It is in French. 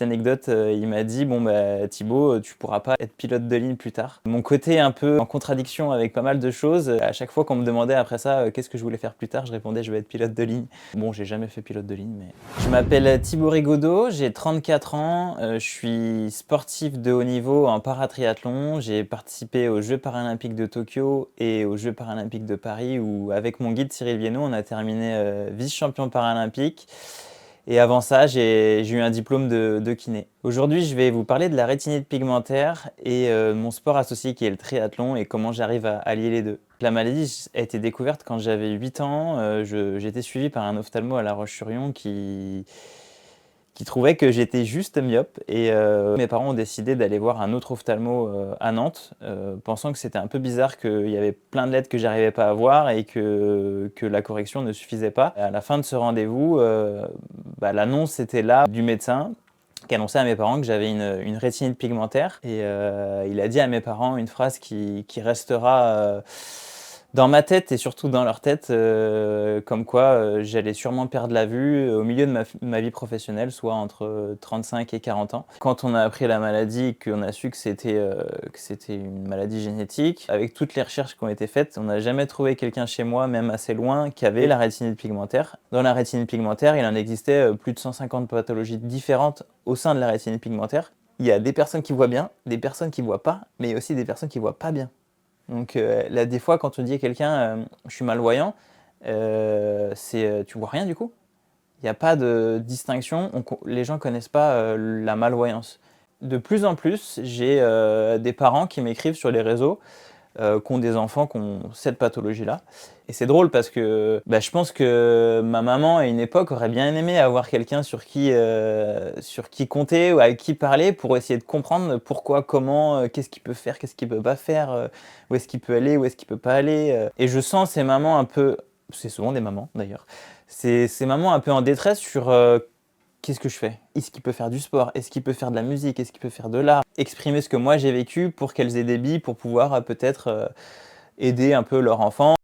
Anecdote, il m'a dit: «Bon bah Thibaut, tu pourras pas être pilote de ligne plus tard». Mon côté un peu en contradiction avec pas mal de choses, à chaque fois qu'on me demandait après ça, qu'est-ce que je voulais faire plus tard, je répondais: «Je vais être pilote de ligne». Bon, j'ai jamais fait pilote de ligne, mais je m'appelle Thibaut Rigaudot, j'ai 34 ans, je suis sportif de haut niveau en paratriathlon. J'ai participé aux Jeux paralympiques de Tokyo et aux Jeux paralympiques de Paris où, avec mon guide Cyril Viennot, on a terminé vice-champion paralympique. Et avant ça, j'ai eu un diplôme de kiné. Aujourd'hui, je vais vous parler de la rétinite pigmentaire et mon sport associé qui est le triathlon et comment j'arrive à allier les deux. La maladie a été découverte quand j'avais 8 ans. J'ai été suivi par un ophtalmo à La Roche-sur-Yon qui trouvait que j'étais juste myope et mes parents ont décidé d'aller voir un autre ophtalmo à Nantes, pensant que c'était un peu bizarre qu'il y avait plein de lettres que j'arrivais pas à voir et que la correction ne suffisait pas. À la fin de ce rendez-vous, l'annonce était là du médecin qui annonçait à mes parents que j'avais une rétinite pigmentaire et il a dit à mes parents une phrase qui restera dans ma tête et surtout dans leur tête, comme quoi j'allais sûrement perdre la vue au milieu de ma vie professionnelle, soit entre 35 et 40 ans. Quand on a appris la maladie et qu'on a su que c'était une maladie génétique, avec toutes les recherches qui ont été faites, on n'a jamais trouvé quelqu'un chez moi, même assez loin, qui avait la rétinite pigmentaire. Dans la rétinite pigmentaire, il en existait plus de 150 pathologies différentes au sein de la rétinite pigmentaire. Il y a des personnes qui voient bien, des personnes qui voient pas, mais aussi des personnes qui voient pas bien. Donc là, des fois, quand on dit à quelqu'un je suis malvoyant, tu vois rien du coup. Il n'y a pas de distinction, les gens ne connaissent pas la malvoyance. De plus en plus, j'ai des parents qui m'écrivent sur les réseaux qui ont des enfants qui ont cette pathologie-là. Et c'est drôle parce que je pense que ma maman, à une époque, aurait bien aimé avoir quelqu'un sur qui compter ou avec qui parler pour essayer de comprendre pourquoi, comment, qu'est-ce qu'il peut faire, qu'est-ce qu'il peut pas faire, où est-ce qu'il peut aller, où est-ce qu'il peut pas aller. Et je sens ces mamans un peu, c'est souvent des mamans d'ailleurs, ces mamans un peu en détresse sur qu'est-ce que je fais? Est-ce qu'il peut faire du sport? Est-ce qu'il peut faire de la musique? Est-ce qu'il peut faire de l'art? Exprimer ce que moi j'ai vécu pour qu'elles aient des billes pour pouvoir peut-être aider un peu leur enfant.